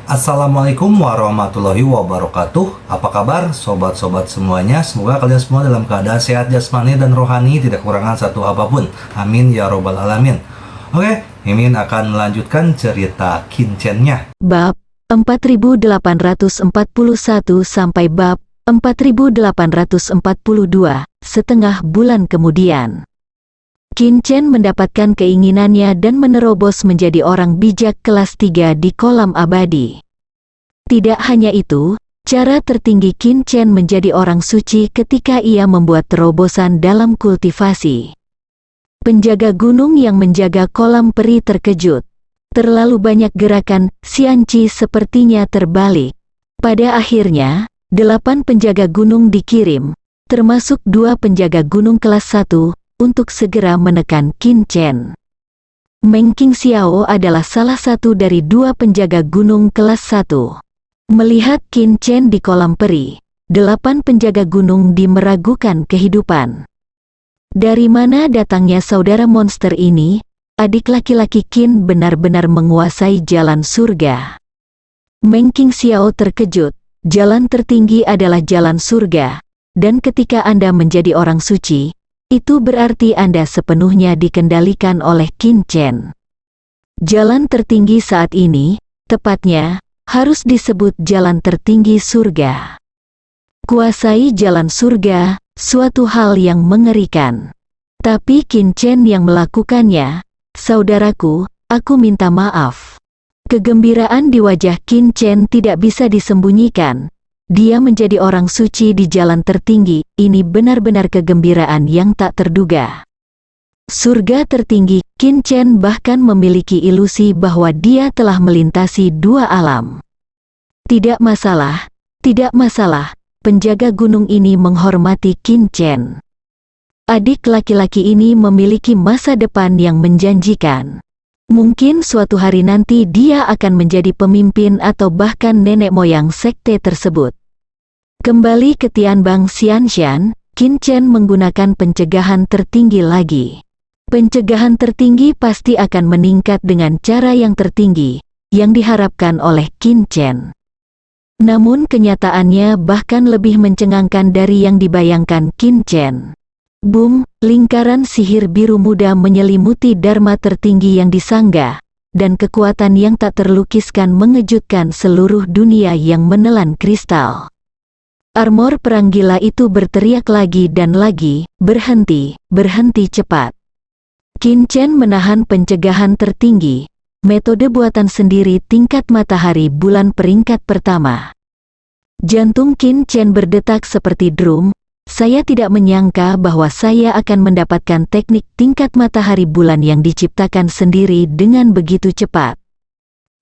Assalamualaikum warahmatullahi wabarakatuh. Apa kabar sobat-sobat semuanya? Semoga kalian semua dalam keadaan sehat jasmani dan rohani, tidak kekurangan satu apapun. Amin ya robbal alamin. Oke, Mimin akan melanjutkan cerita Kinchennya. Bab 4841 sampai bab 4842, setengah bulan kemudian. Kinchen mendapatkan keinginannya dan menerobos menjadi orang bijak kelas 3 di kolam abadi. Tidak hanya itu, cara tertinggi Kinchen menjadi orang suci ketika ia membuat terobosan dalam kultivasi. Penjaga gunung yang menjaga kolam peri terkejut. Terlalu banyak gerakan, Xianqi sepertinya terbalik. Pada akhirnya, 8 penjaga gunung dikirim, termasuk 2 penjaga gunung kelas 1, untuk segera menekan Kinchen. Meng Qingxiao adalah salah satu dari 2 penjaga gunung kelas 1. Melihat Kinchen di kolam peri, 8 penjaga gunung meragukan kehidupan. Dari mana datangnya saudara monster ini? Adik laki-laki Qin benar-benar menguasai jalan surga. Meng Qingxiao terkejut. Jalan tertinggi adalah jalan surga, dan ketika Anda menjadi orang suci, itu berarti Anda sepenuhnya dikendalikan oleh Kinchen. Jalan tertinggi saat ini, tepatnya, harus disebut jalan tertinggi surga. Kuasai jalan surga, suatu hal yang mengerikan. Tapi Kinchen yang melakukannya. Saudaraku, aku minta maaf. Kegembiraan di wajah Kinchen tidak bisa disembunyikan. Dia menjadi orang suci di jalan tertinggi, ini benar-benar kegembiraan yang tak terduga. Surga tertinggi, Kinchen bahkan memiliki ilusi bahwa dia telah melintasi 2 alam. Tidak masalah, penjaga gunung ini menghormati Kinchen. Adik laki-laki ini memiliki masa depan yang menjanjikan. Mungkin suatu hari nanti dia akan menjadi pemimpin atau bahkan nenek moyang sekte tersebut. Kembali ke Tianbang Xianshan, Kinchen menggunakan pencegahan tertinggi lagi. Pencegahan tertinggi pasti akan meningkat dengan cara yang tertinggi, yang diharapkan oleh Kinchen. Namun kenyataannya bahkan lebih mencengangkan dari yang dibayangkan Kinchen. Boom, lingkaran sihir biru muda menyelimuti dharma tertinggi yang disangga, dan kekuatan yang tak terlukiskan mengejutkan seluruh dunia yang menelan kristal. Armor perang gila itu berteriak lagi dan lagi, berhenti cepat. Kinchen menahan pencegahan tertinggi, metode buatan sendiri tingkat matahari bulan peringkat pertama. Jantung Kinchen berdetak seperti drum. Saya tidak menyangka bahwa saya akan mendapatkan teknik tingkat matahari bulan yang diciptakan sendiri dengan begitu cepat.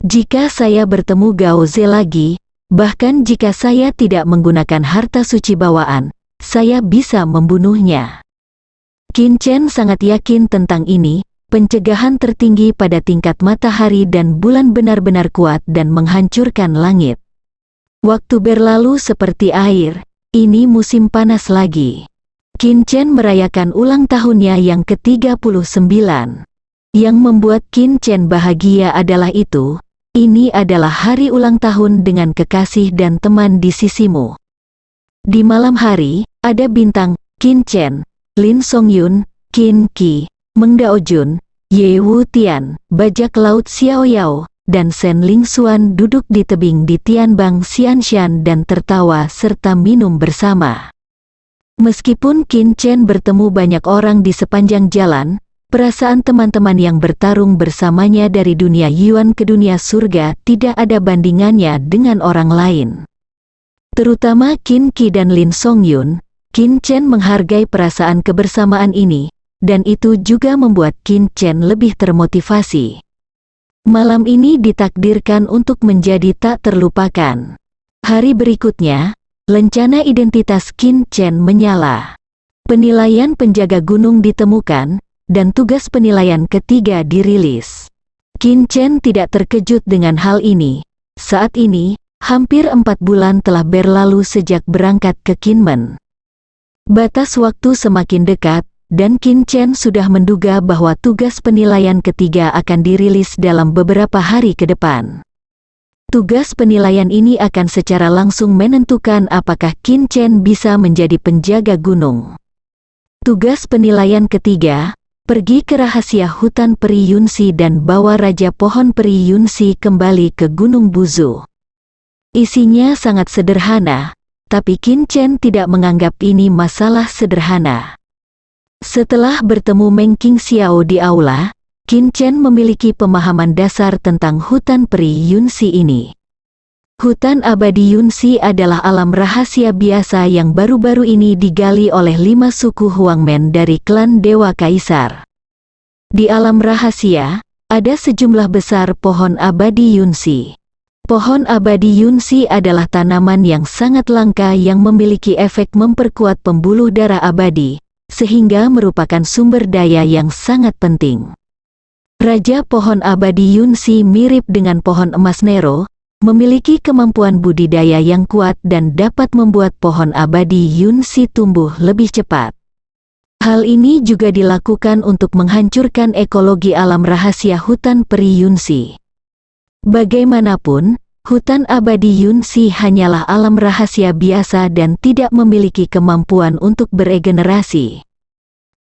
Jika saya bertemu Gao Ze lagi, bahkan jika saya tidak menggunakan harta suci bawaan, saya bisa membunuhnya. Kinchen sangat yakin tentang ini, pencegahan tertinggi pada tingkat matahari dan bulan benar-benar kuat dan menghancurkan langit. Waktu berlalu seperti air. Ini musim panas lagi. Kinchen merayakan ulang tahunnya yang ke-39. Yang membuat Kinchen bahagia adalah itu, ini adalah hari ulang tahun dengan kekasih dan teman di sisimu. Di malam hari, ada bintang, Kinchen, Lin Songyun, Qin Qi, Meng Daojun, Ye Wu Tian, bajak laut Xiao Yao, dan Shen Lingxuan duduk di tebing di Tianbang Xianshan dan tertawa serta minum bersama. Meskipun Kinchen bertemu banyak orang di sepanjang jalan, perasaan teman-teman yang bertarung bersamanya dari dunia Yuan ke dunia surga tidak ada bandingannya dengan orang lain. Terutama Qin Qi dan Lin Songyun, Kinchen menghargai perasaan kebersamaan ini, dan itu juga membuat Kinchen lebih termotivasi. Malam ini ditakdirkan untuk menjadi tak terlupakan. Hari berikutnya, lencana identitas Kinchen menyala. Penilaian penjaga gunung ditemukan, dan tugas penilaian ketiga dirilis. Kinchen tidak terkejut dengan hal ini. Saat ini, hampir 4 bulan telah berlalu sejak berangkat ke Kinmen. Batas waktu semakin dekat, dan Kinchen sudah menduga bahwa tugas penilaian ketiga akan dirilis dalam beberapa hari ke depan. Tugas penilaian ini akan secara langsung menentukan apakah Qin Chen bisa menjadi penjaga gunung. Tugas penilaian ketiga, pergi ke rahasia hutan peri Yunzi dan bawa Raja Pohon Peri Yunzi kembali ke Gunung Buzu. Isinya sangat sederhana, tapi Qin Chen tidak menganggap ini masalah sederhana. Setelah bertemu Meng Qingxiao di aula, Qin Chen memiliki pemahaman dasar tentang hutan peri Yunzi ini. Hutan abadi Yunzi adalah alam rahasia biasa yang baru-baru ini digali oleh 5 suku Huangmen dari klan Dewa Kaisar. Di alam rahasia, ada sejumlah besar pohon abadi Yunzi. Pohon abadi Yunzi adalah tanaman yang sangat langka yang memiliki efek memperkuat pembuluh darah abadi, sehingga merupakan sumber daya yang sangat penting. Raja Pohon Abadi Yunzi mirip dengan pohon emas Nero, memiliki kemampuan budidaya yang kuat dan dapat membuat pohon abadi Yunzi tumbuh lebih cepat. Hal ini juga dilakukan untuk menghancurkan ekologi alam rahasia hutan peri Yunzi. Bagaimanapun, hutan abadi Yunzi hanyalah alam rahasia biasa dan tidak memiliki kemampuan untuk beregenerasi.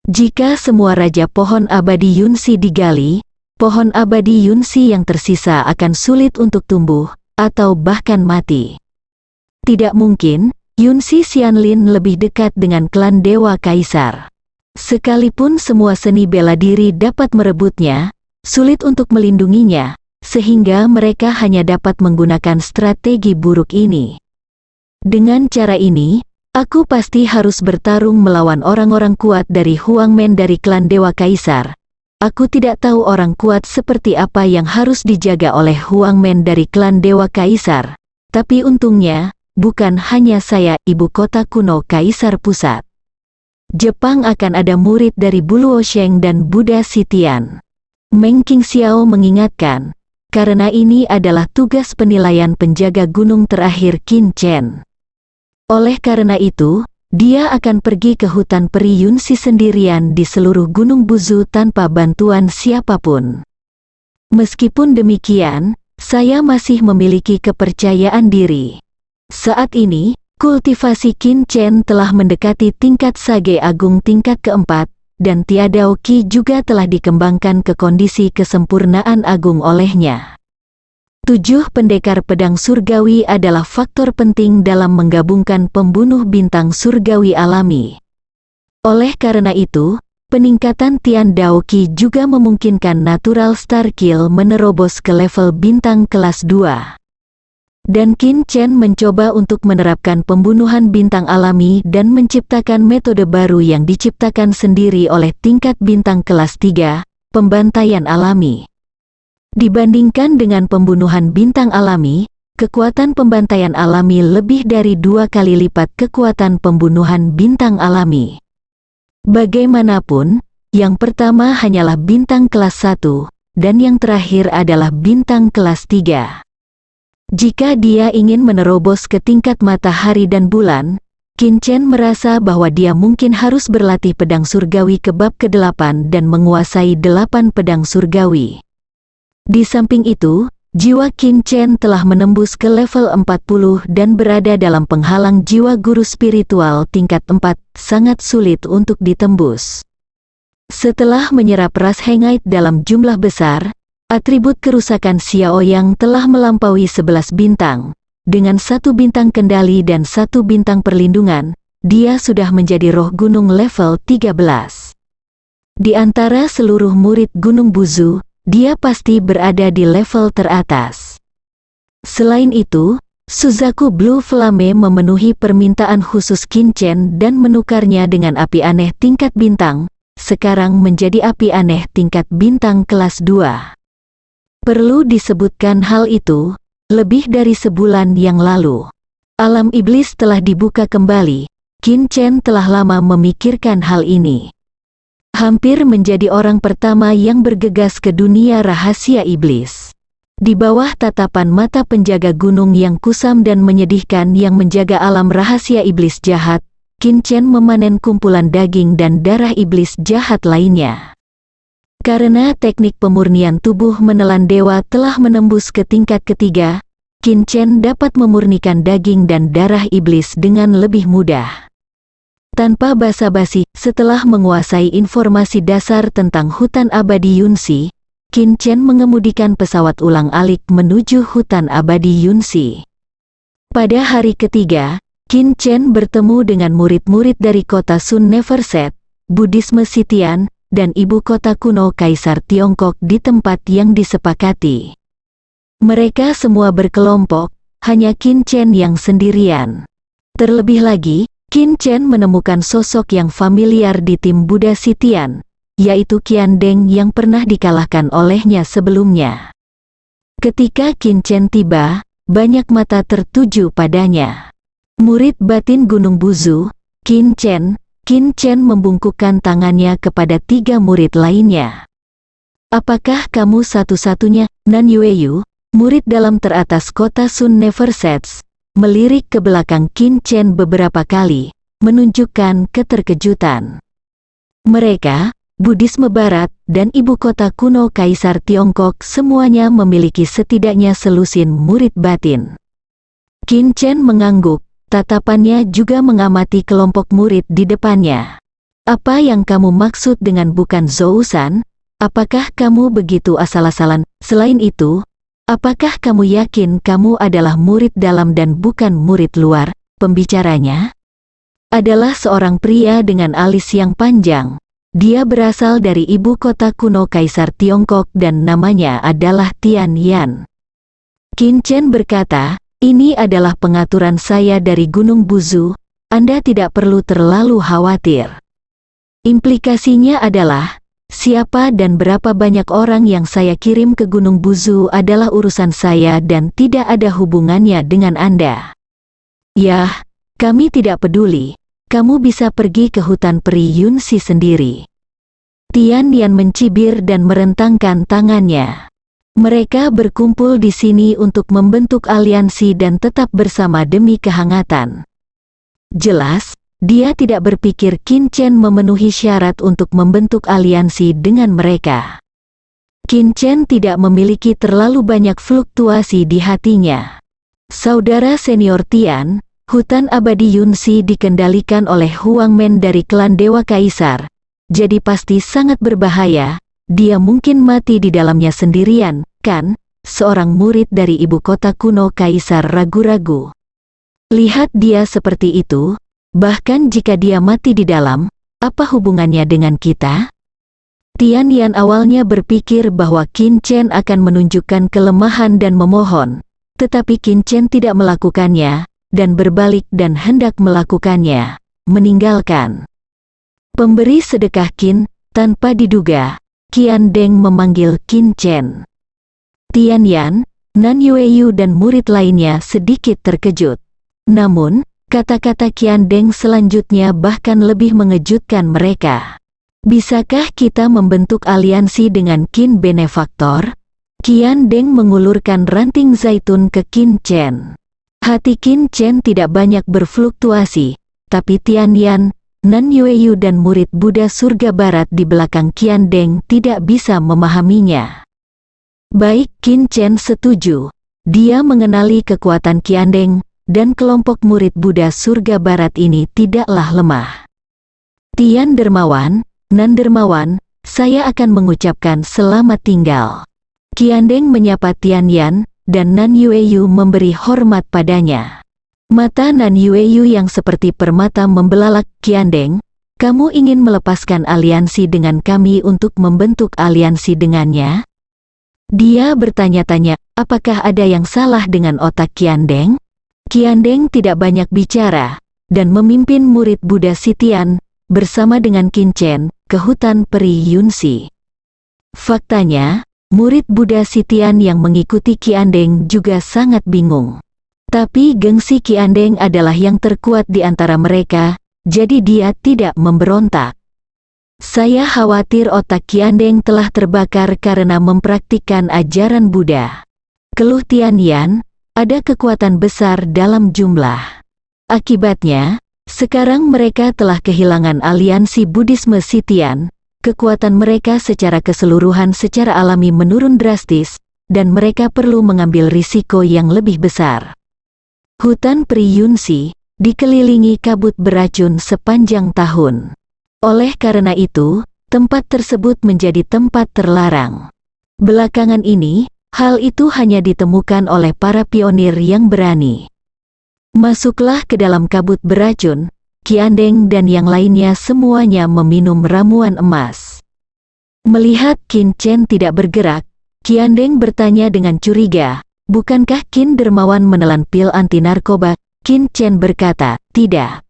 Jika semua Raja Pohon Abadi Yunzi digali, pohon abadi Yunzi yang tersisa akan sulit untuk tumbuh, atau bahkan mati. Tidak mungkin, Yunzi Xianlin lebih dekat dengan klan Dewa Kaisar. Sekalipun semua seni bela diri dapat merebutnya, sulit untuk melindunginya, sehingga mereka hanya dapat menggunakan strategi buruk ini. Dengan cara ini, aku pasti harus bertarung melawan orang-orang kuat dari Huangmen dari klan Dewa Kaisar. Aku tidak tahu orang kuat seperti apa yang harus dijaga oleh Huangmen dari klan Dewa Kaisar. Tapi untungnya, bukan hanya saya, ibu kota kuno Kaisar Pusat. Jepang akan ada murid dari Buluo Sheng dan Buddha Sitian. Meng Qingxiao mengingatkan, karena ini adalah tugas penilaian penjaga gunung terakhir Qin Chen. Oleh karena itu, dia akan pergi ke hutan peri Yunzi sendirian di seluruh Gunung Buzu tanpa bantuan siapapun. Meskipun demikian, saya masih memiliki kepercayaan diri. Saat ini, kultivasi Qin Chen telah mendekati tingkat Sage Agung tingkat keempat, dan Tiadao Qi juga telah dikembangkan ke kondisi kesempurnaan agung olehnya. 7 pendekar pedang surgawi adalah faktor penting dalam menggabungkan pembunuh bintang surgawi alami. Oleh karena itu, peningkatan Tian Dao Qi juga memungkinkan Natural Star Kill menerobos ke level bintang kelas 2. Dan Qin Chen mencoba untuk menerapkan pembunuhan bintang alami dan menciptakan metode baru yang diciptakan sendiri oleh tingkat bintang kelas 3, pembantaian alami. Dibandingkan dengan pembunuhan bintang alami, kekuatan pembantaian alami lebih dari 2 kali lipat kekuatan pembunuhan bintang alami. Bagaimanapun, yang pertama hanyalah bintang kelas 1, dan yang terakhir adalah bintang kelas 3. Jika dia ingin menerobos ke tingkat matahari dan bulan, Qin Chen merasa bahwa dia mungkin harus berlatih pedang surgawi ke bab ke-8 dan menguasai 8 pedang surgawi. Di samping itu, jiwa Qin Chen telah menembus ke level 40 dan berada dalam penghalang jiwa guru spiritual tingkat 4, sangat sulit untuk ditembus. Setelah menyerap ras Hengait dalam jumlah besar, atribut kerusakan Xiaoyang telah melampaui 11 bintang. Dengan 1 bintang kendali dan 1 bintang perlindungan, dia sudah menjadi roh gunung level 13. Di antara seluruh murid Gunung Buzu, dia pasti berada di level teratas. Selain itu, Suzaku Blue Flame memenuhi permintaan khusus Qin Chen dan menukarnya dengan api aneh tingkat bintang, sekarang menjadi api aneh tingkat bintang kelas 2. Perlu disebutkan hal itu, lebih dari sebulan yang lalu. Alam iblis telah dibuka kembali, Qin Chen telah lama memikirkan hal ini. Hampir menjadi orang pertama yang bergegas ke dunia rahasia iblis. Di bawah tatapan mata penjaga gunung yang kusam dan menyedihkan yang menjaga alam rahasia iblis jahat, Qin Chen memanen kumpulan daging dan darah iblis jahat lainnya. Karena teknik pemurnian tubuh menelan dewa telah menembus ke tingkat ketiga, Qin Chen dapat memurnikan daging dan darah iblis dengan lebih mudah. Tanpa basa-basi, setelah menguasai informasi dasar tentang hutan abadi Yunxi, Qin Chen mengemudikan pesawat ulang-alik menuju hutan abadi Yunxi. Pada hari ketiga, Qin Chen bertemu dengan murid-murid dari kota Sun Neverset, Buddhisme Sitian, dan ibu kota kuno Kaisar Tiongkok di tempat yang disepakati. Mereka semua berkelompok, hanya Qin Chen yang sendirian. Terlebih lagi, Qin Chen menemukan sosok yang familiar di tim Buddha Sitian, yaitu Qian Deng yang pernah dikalahkan olehnya sebelumnya. Ketika Qin Chen tiba, banyak mata tertuju padanya. Murid batin Gunung Buzu, Qin Chen membungkukkan tangannya kepada 3 murid lainnya. Apakah kamu satu-satunya, Nan Yueyu, murid dalam teratas kota Sun Neversets, melirik ke belakang Qin Chen beberapa kali, menunjukkan keterkejutan. Mereka, Buddhisme Barat, dan ibu kota kuno Kaisar Tiongkok semuanya memiliki setidaknya selusin murid batin. Qin Chen mengangguk, tatapannya juga mengamati kelompok murid di depannya. Apa yang kamu maksud dengan bukan Zousan? Apakah kamu begitu asal-asalan? Selain itu, apakah kamu yakin kamu adalah murid dalam dan bukan murid luar? Pembicaranya adalah seorang pria dengan alis yang panjang. Dia berasal dari ibu kota kuno Kaisar Tiongkok dan namanya adalah Tian Yan. Qin Chen berkata, "Ini adalah pengaturan saya dari Gunung Buzu, Anda tidak perlu terlalu khawatir." Implikasinya adalah, siapa dan berapa banyak orang yang saya kirim ke Gunung Buzu adalah urusan saya dan tidak ada hubungannya dengan Anda. Yah, kami tidak peduli. Kamu bisa pergi ke hutan peri Yunxi sendiri. Tian Yan mencibir dan merentangkan tangannya. Mereka berkumpul di sini untuk membentuk aliansi dan tetap bersama demi kehangatan. Jelas, dia tidak berpikir Qin Chen memenuhi syarat untuk membentuk aliansi dengan mereka. Qin Chen tidak memiliki terlalu banyak fluktuasi di hatinya. Saudara senior Tian, hutan abadi Yunxi dikendalikan oleh Huang Men dari klan Dewa Kaisar, jadi pasti sangat berbahaya. Dia mungkin mati di dalamnya sendirian, kan? Seorang murid dari ibu kota kuno Kaisar ragu-ragu. Lihat dia seperti itu, bahkan jika dia mati di dalam, apa hubungannya dengan kita? Tian Yan awalnya berpikir bahwa Qin Chen akan menunjukkan kelemahan dan memohon, tetapi Qin Chen tidak melakukannya, dan berbalik dan hendak melakukannya, meninggalkan. Pemberi sedekah Qin, tanpa diduga, Qian Deng memanggil Qin Chen. Tian Yan, Nan Yueyu dan murid lainnya sedikit terkejut. Namun, kata-kata Qian Deng selanjutnya bahkan lebih mengejutkan mereka. Bisakah kita membentuk aliansi dengan Qin Benefaktor? Qian Deng mengulurkan ranting zaitun ke Qin Chen. Hati Qin Chen tidak banyak berfluktuasi, tapi Tian Yan, Nan Yueyu dan murid Buddha Surga Barat di belakang Qian Deng tidak bisa memahaminya. Baik, Qin Chen setuju. Dia mengenali kekuatan Qian Deng, dan kelompok murid Buddha Surga Barat ini tidaklah lemah. Tian Dermawan, Nan Dermawan, saya akan mengucapkan selamat tinggal. Qian Deng menyapa Tian Yan, dan Nan Yueyu memberi hormat padanya. Mata Nan Yueyu yang seperti permata membelalak. Qian Deng, kamu ingin melepaskan aliansi dengan kami untuk membentuk aliansi dengannya? Dia bertanya-tanya, apakah ada yang salah dengan otak Qian Deng? Qian Deng tidak banyak bicara, dan memimpin murid Buddha Sitian, bersama dengan Qin Chen, ke hutan peri Yunxi. Faktanya, murid Buddha Sitian yang mengikuti Qian Deng juga sangat bingung. Tapi gengsi Qian Deng adalah yang terkuat di antara mereka, jadi dia tidak memberontak. Saya khawatir otak Qian Deng telah terbakar karena mempraktikkan ajaran Buddha. Keluh Tian Yan, ada kekuatan besar dalam jumlah. Akibatnya, sekarang mereka telah kehilangan aliansi Buddhisme Sitian, kekuatan mereka secara keseluruhan secara alami menurun drastis, dan mereka perlu mengambil risiko yang lebih besar. Hutan Pri Yunsi dikelilingi kabut beracun sepanjang tahun. Oleh karena itu, tempat tersebut menjadi tempat terlarang. Belakangan ini, hal itu hanya ditemukan oleh para pionir yang berani. Masuklah ke dalam kabut beracun, Qiandeng dan yang lainnya semuanya meminum ramuan emas. Melihat Qin Chen tidak bergerak, Qiandeng bertanya dengan curiga, "Bukankah Qin Dermawan menelan pil anti narkoba?" Qin Chen berkata, "Tidak.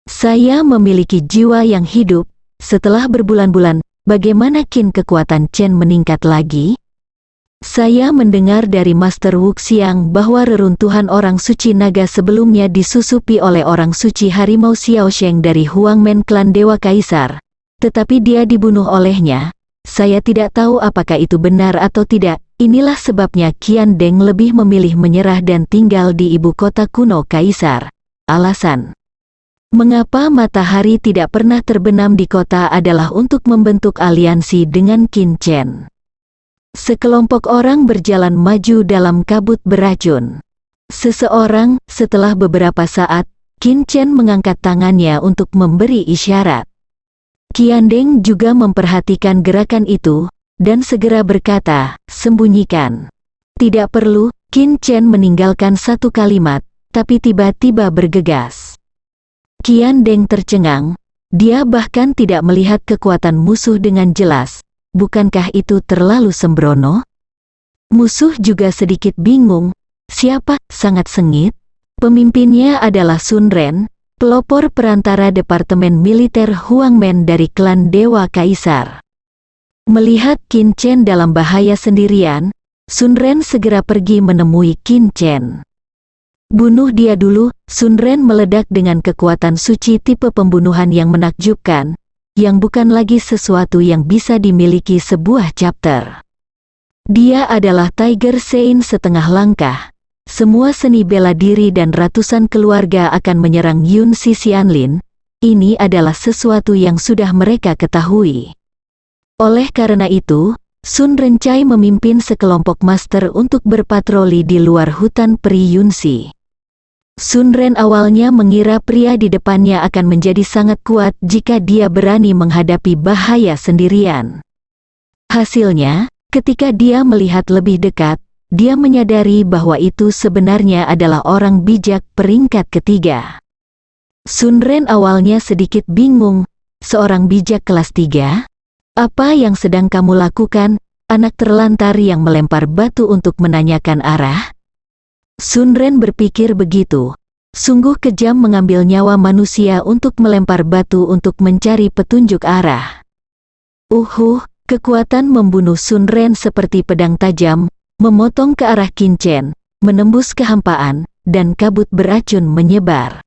Saya memiliki jiwa yang hidup." Setelah berbulan-bulan, bagaimana Qin kekuatan Chen meningkat lagi? Saya mendengar dari Master Wuxiang bahwa reruntuhan orang suci naga sebelumnya disusupi oleh orang suci harimau Xiaosheng dari Huangmen klan Dewa Kaisar. Tetapi dia dibunuh olehnya. Saya tidak tahu apakah itu benar atau tidak. Inilah sebabnya Qiandeng lebih memilih menyerah dan tinggal di ibu kota kuno Kaisar. Alasan mengapa matahari tidak pernah terbenam di kota adalah untuk membentuk aliansi dengan Qin Chen. Sekelompok orang berjalan maju dalam kabut beracun. Setelah beberapa saat, Qin Chen mengangkat tangannya untuk memberi isyarat. Qiandeng juga memperhatikan gerakan itu, dan segera berkata, "Sembunyikan." Tidak perlu, Qin Chen meninggalkan satu kalimat, tapi tiba-tiba bergegas. Qiandeng tercengang, dia bahkan tidak melihat kekuatan musuh dengan jelas. Bukankah itu terlalu sembrono? Musuh juga sedikit bingung. Siapa? Sangat sengit. Pemimpinnya adalah Sun Ren, pelopor perantara Departemen Militer Huangmen dari klan Dewa Kaisar. Melihat Qin Chen dalam bahaya sendirian, Sun Ren segera pergi menemui Qin Chen. "Bunuh dia dulu." Sun Ren meledak dengan kekuatan suci tipe pembunuhan yang menakjubkan, yang bukan lagi sesuatu yang bisa dimiliki sebuah chapter. Dia adalah Tiger Sein setengah langkah. Semua seni bela diri dan ratusan keluarga akan menyerang Yun Si Xianlin. Ini adalah sesuatu yang sudah mereka ketahui. Oleh karena itu, Sun Rencai memimpin sekelompok master untuk berpatroli di luar hutan Pri Yunsi. Sun Ren awalnya mengira pria di depannya akan menjadi sangat kuat jika dia berani menghadapi bahaya sendirian. Hasilnya, ketika dia melihat lebih dekat, dia menyadari bahwa itu sebenarnya adalah orang bijak peringkat ketiga. Sun Ren awalnya sedikit bingung, seorang bijak kelas 3? Apa yang sedang kamu lakukan, anak terlantar yang melempar batu untuk menanyakan arah? Sun Ren berpikir begitu. Sungguh kejam mengambil nyawa manusia untuk melempar batu untuk mencari petunjuk arah. Kekuatan membunuh Sun Ren seperti pedang tajam, memotong ke arah Qin Chen, menembus kehampaan, dan kabut beracun menyebar.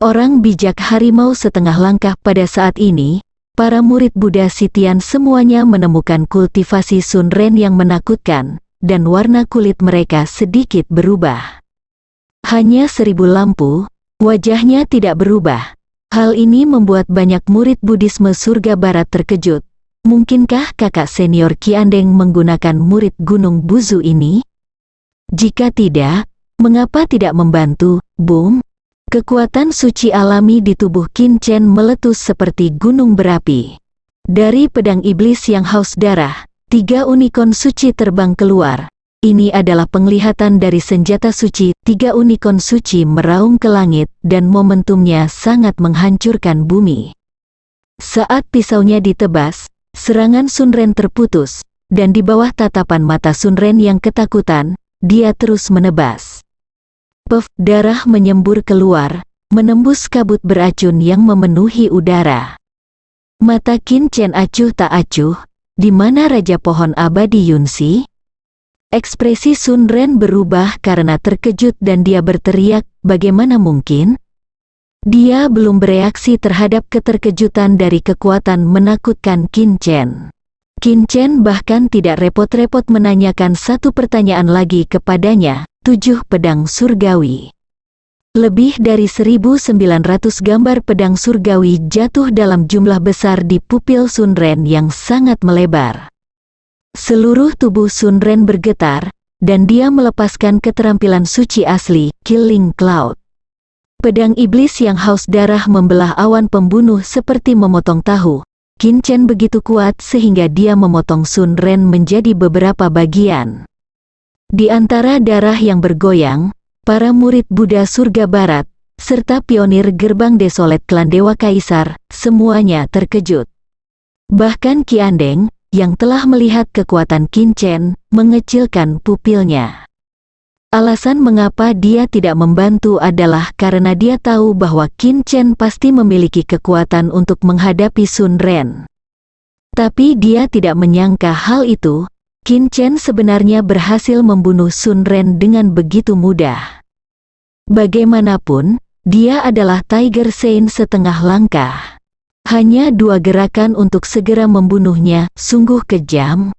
Orang bijak harimau setengah langkah pada saat ini, para murid Buddha Sitian semuanya menemukan kultivasi Sun Ren yang menakutkan, dan warna kulit mereka sedikit berubah. Hanya 1000 lampu, wajahnya tidak berubah. Hal ini membuat banyak murid Buddhisme surga barat terkejut. Mungkinkah kakak senior Qiandeng menggunakan murid Gunung Buzu ini? Jika tidak, mengapa tidak membantu? Boom! Kekuatan suci alami di tubuh Qin Chen meletus seperti gunung berapi. Dari pedang iblis yang haus darah, 3 unicorn suci terbang keluar. Ini adalah penglihatan dari senjata suci. 3 unicorn suci meraung ke langit dan momentumnya sangat menghancurkan bumi. Saat pisaunya ditebas, serangan Sun Ren terputus, dan di bawah tatapan mata Sun Ren yang ketakutan, dia terus menebas. Darah menyembur keluar, menembus kabut beracun yang memenuhi udara. Mata Qin Chen acuh tak acuh, di mana Raja Pohon Abadi Yunsi? Ekspresi Sun Ren berubah karena terkejut dan dia berteriak, "Bagaimana mungkin?" Dia belum bereaksi terhadap keterkejutan dari kekuatan menakutkan Qin Chen. Qin Chen bahkan tidak repot-repot menanyakan satu pertanyaan lagi kepadanya. 7 pedang surgawi. Lebih dari 1.900 gambar pedang surgawi jatuh dalam jumlah besar di pupil Sun Ren yang sangat melebar. Seluruh tubuh Sun Ren bergetar, dan dia melepaskan keterampilan suci asli, Killing Cloud. Pedang iblis yang haus darah membelah awan pembunuh seperti memotong tahu. Qin Chen begitu kuat sehingga dia memotong Sun Ren menjadi beberapa bagian. Di antara darah yang bergoyang, para murid Buddha Surga Barat, serta pionir gerbang Desolet klan Dewa Kaisar, semuanya terkejut. Bahkan Qiandeng, yang telah melihat kekuatan Qin Chen, mengecilkan pupilnya. Alasan mengapa dia tidak membantu adalah karena dia tahu bahwa Qin Chen pasti memiliki kekuatan untuk menghadapi Sun Ren. Tapi dia tidak menyangka hal itu. Qin Chen sebenarnya berhasil membunuh Sun Ren dengan begitu mudah. Bagaimanapun, dia adalah Tiger Saint setengah langkah. Hanya 2 gerakan untuk segera membunuhnya, sungguh kejam.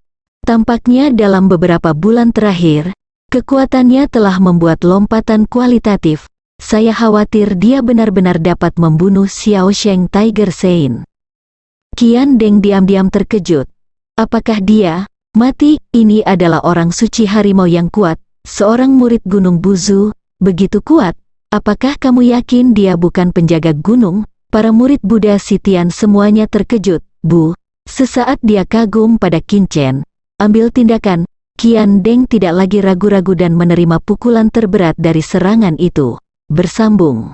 Tampaknya dalam beberapa bulan terakhir, kekuatannya telah membuat lompatan kualitatif. Saya khawatir dia benar-benar dapat membunuh Xiao Sheng Tiger Saint. Qiandeng diam-diam terkejut. Apakah dia mati? Ini adalah orang suci harimau yang kuat, seorang murid Gunung Buzu, begitu kuat. Apakah kamu yakin dia bukan penjaga gunung? Para murid Buddha Sitian semuanya terkejut. Bu, sesaat dia kagum pada Qin Chen. Ambil tindakan. Qiandeng tidak lagi ragu-ragu dan menerima pukulan terberat dari serangan itu. Bersambung.